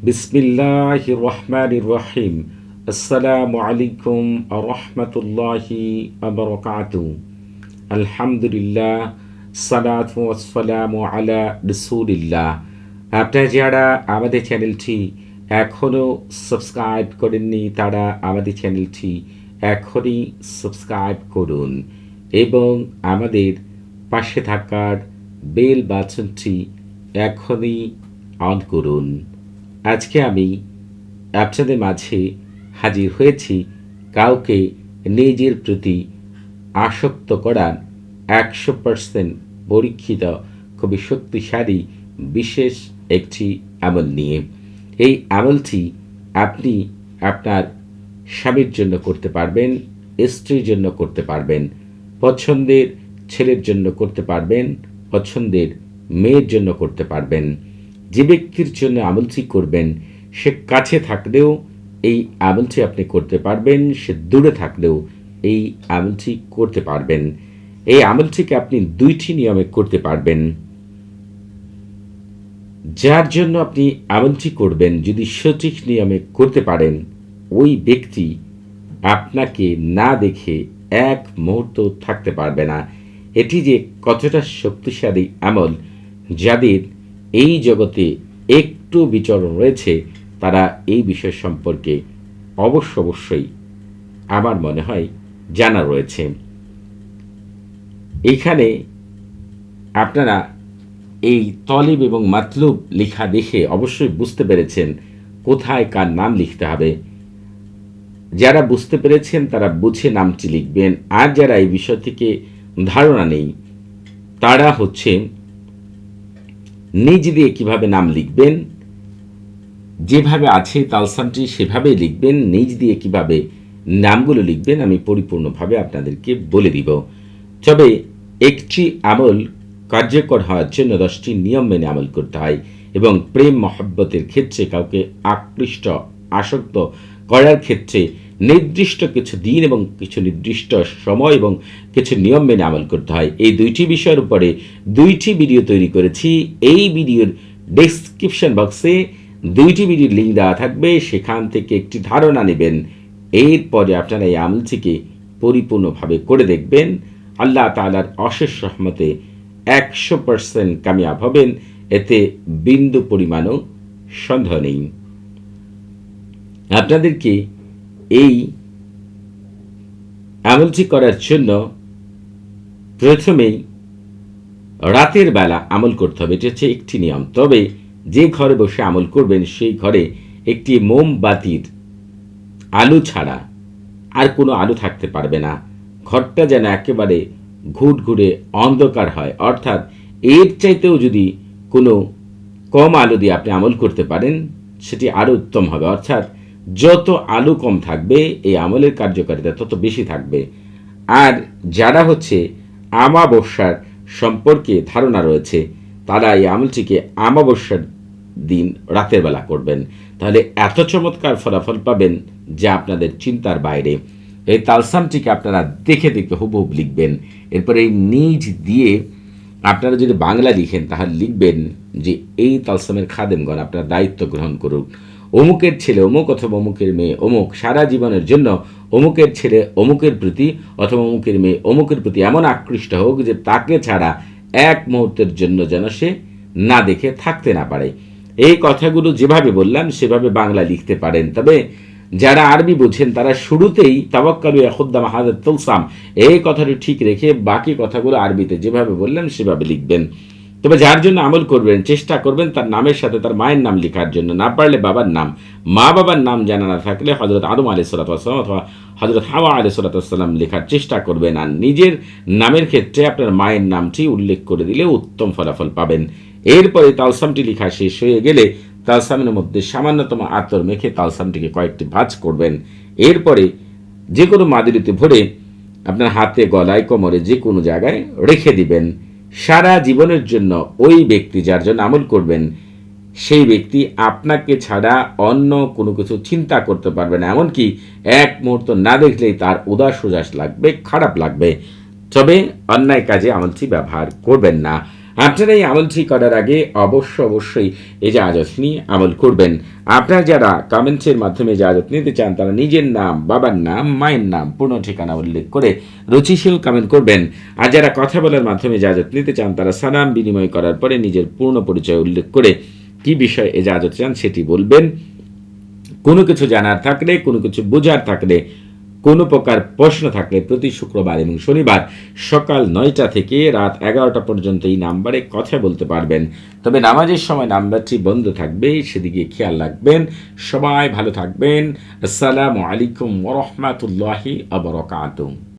বিসমিল্লাহির রহমানির রহিম। আসসালামু আলাইকুম রহমতুল্লাহি বারাকাতুহু। আলহামদুলিল্লাহ, সালাতু ওয়াসসালামু আলা রাসূলিল্লাহ। আপনারা যারা আমাদের চ্যানেলটি এখনও সাবস্ক্রাইব করেননি তারা আমাদের চ্যানেলটি এখনই সাবস্ক্রাইব করুন এবং আমাদের পাশে থাকার বেল বাটনটি এখনই অন করুন। আজকে আমি আপনাদের মাঝে হাজির হয়েছি কাউকে নিজের প্রতি আসক্ত করার 100% পরীক্ষিত খুবই শক্তিশালী বিশেষ একটি আমল নিয়ে। এই আমলটি আপনি আপনার স্বামীর জন্য করতে পারবেন, স্ত্রীর জন্য করতে পারবেন, পছন্দের ছেলের জন্য করতে পারবেন, পছন্দের মেয়ের জন্য করতে পারবেন। যে ব্যক্তির জন্য আমলটি করবেন সে কাছে থাকলেও এই আমলটি আপনি করতে পারবেন, সে দূরে থাকলেও এই আমলটি করতে পারবেন। এই আমলটিকে আপনি দুইটি নিয়মে করতে পারবেন। যার জন্য আপনি আমলটি করবেন যদি সঠিক নিয়মে করতে পারেন, ওই ব্যক্তি আপনাকে না দেখে এক মুহূর্ত থাকতে পারবে না। এটি যে কতটা শক্তিশালী আমল, যাদের এই জগতে একটু বিচরণ রয়েছে তারা এই বিষয় সম্পর্কে অবশ্যই আমার মনে হয় জানা রয়েছে। এখানে আপনারা এই তলিব এবং মাতলুব লেখা দেখে অবশ্যই বুঝতে পেরেছেন কোথায় কার নাম লিখতে হবে। যারা বুঝতে পেরেছেন তারা বুঝে নামটি লিখবেন, আর যারা এই বিষয় থেকে ধারণা নেই তারা হচ্ছে নিজ দিয়ে কিভাবে নাম লিখবেন, যেভাবে আছে তালসামটি সেভাবেই লিখবেন। নিজ দিয়ে কিভাবে নামগুলো লিখবেন আমি পরিপূর্ণভাবে আপনাদেরকে বলে দিব। তবে একটি আমল কার্যকর হওয়ার জন্য 10টি নিয়ম মেনে আমল করতে হয় এবং প্রেম মহব্বতের ক্ষেত্রে কাউকে আকৃষ্ট আসক্ত করার ক্ষেত্রে নির্দিষ্ট কিছু দিন এবং কিছু নির্দিষ্ট সময় এবং কিছু নিয়ম মেনে আমল করতে হয়। এই দুইটি বিষয়ের উপরে দুইটি ভিডিও তৈরি করেছি। এই ভিডিওর ডেসক্রিপশন বক্সে দুইটি ভিডিওর লিঙ্ক দেওয়া থাকবে, সেখান থেকে একটি ধারণা নেবেন। এরপরে আপনারা এই আমলটিকে পরিপূর্ণভাবে করে দেখবেন। আল্লাহ তাআলার অশেষ রহমতে 100% কামিয়াব হবেন, এতে বিন্দু পরিমাণও সন্দেহ নেই। আপনাদেরকে এই আমলটি করার জন্য প্রথমেই রাতের বেলা আমল করতে হবে, এটি হচ্ছে একটি নিয়ম। তবে যে ঘরে বসে আমল করবেন সেই ঘরে একটি মোমবাতির আলো ছাড়া আর কোনো আলো থাকতে পারবে না। ঘরটা যেন একেবারে ঘুটঘুরে অন্ধকার হয়, অর্থাৎ এর চাইতেও যদি কোনো কম আলো দিয়ে আপনি আমল করতে পারেন সেটি আরও উত্তম হবে। অর্থাৎ যত আলো কম থাকবে এই আমলের কার্যকারিতা তত বেশি থাকবে। আর যারা হচ্ছে আমাবস্যার সম্পর্কে ধারণা রয়েছে তারা এই আমলটিকে আমাবস্যার দিন রাতের বেলা করবেন, তাহলে এত চমৎকার ফলাফল পাবেন যা আপনাদের চিন্তার বাইরে। এই তালসামটিকে আপনারা দেখে দেখে হুবহুব লিখবেন। এরপরে এই নিজ দিয়ে আপনারা যদি বাংলা লিখেন তাহলে লিখবেন যে এই তালসামের খাদেমগণ আপনারা দায়িত্ব গ্রহণ করুন। অমুকের ছেলে অমুক অথবা অমুকের মেয়ে অমুক সারা জীবনের জন্য অমুকের ছেলে অমুকের প্রতি অথবা অমুকের মেয়ে অমুকের প্রতি এমন আকৃষ্ট হোক যে তাকে ছাড়া এক মুহূর্তের জন্য যেন সে না দেখে থাকতে না পারে। এই কথাগুলো যেভাবে বললাম সেভাবে বাংলা লিখতে পারেন। তবে যারা আরবি বুঝেন তারা শুরুতেই তাওয়াক্কালু ইয়া খুদ্দাম হাযাত তালসাম এই কথাটি ঠিক রেখে বাকি কথাগুলো আরবিতে যেভাবে বললাম সেভাবে লিখবেন। তবে যার জন্য আমল করবেন চেষ্টা করবেন তার নামের সাথে তার মায়ের নাম লেখার জন্য, না পারলে বাবার নাম, মা বাবার নাম জানা না থাকলে হযরত আদম আলাইহিস সালাতু ওয়াস সালাম অথবা হযরত হাওয়া আলাইহিস সালাতু ওয়াস সালাম লেখার চেষ্টা করবেন। আর নিজের নামের ক্ষেত্রে আপনার মায়ের নামটি উল্লেখ করে দিলে উত্তম ফলাফল পাবেন। এরপরে তালসামটি লেখা শেষ হয়ে গেলে তালসামের মধ্যে সামান্যতম আতর মেখে তালসামটিকে কয়েকটি ভাঁজ করবেন। এরপরে যে কোনো মাদুরিতে ভরে আপনার হাতে গলায় কোমরে যে কোনো জায়গায় রেখে দিবেন। সারা জীবনের জন্য ওই ব্যক্তি যার জন্য আমল করবেন সেই ব্যক্তি আপনাকে ছাড়া অন্য কোনো কিছু চিন্তা করতে পারবে না, এমনকি এক মুহূর্ত না দেখলেই তার উদাস লাগবে, খারাপ লাগবে। তবে অন্যায় কাজে আমলটি ব্যবহার করবেন না। আপনারা এই আমলটি করার আগে অবশ্যই ইজাজত নিয়ে আমল করবেন। আপনারা যারা কমেন্টসের মাধ্যমে ইজাজত নিতে চান তারা নিজের নাম, বাবার নাম, মায়ের নাম, পূর্ণ ঠিকানা উল্লেখ করে রুচিশীল কমেন্ট করবেন। আর যারা কথা বলার মাধ্যমে ইজাজত নিতে চান তারা সালাম বিনিময় করার পরে নিজের পূর্ণ পরিচয় উল্লেখ করে কি বিষয়ে ইজাজত চান সেটি বলবেন। কোনো কিছু জানার থাকলে, কোনো কিছু বোঝার থাকলে, কোনো প্রকার প্রশ্ন থাকলে প্রতি শুক্রবার এবং শনিবার সকাল 9টা থেকে রাত 11টা পর্যন্ত এই নাম্বারে কথা বলতে পারবেন। তবে নামাজের সময় নাম্বারটি বন্ধ থাকবে, সেদিকে খেয়াল রাখবেন। সবাই ভালো থাকবেন। আসসালামু আলাইকুম ওয়া রাহমাতুল্লাহি ওয়া বারাকাতুহু।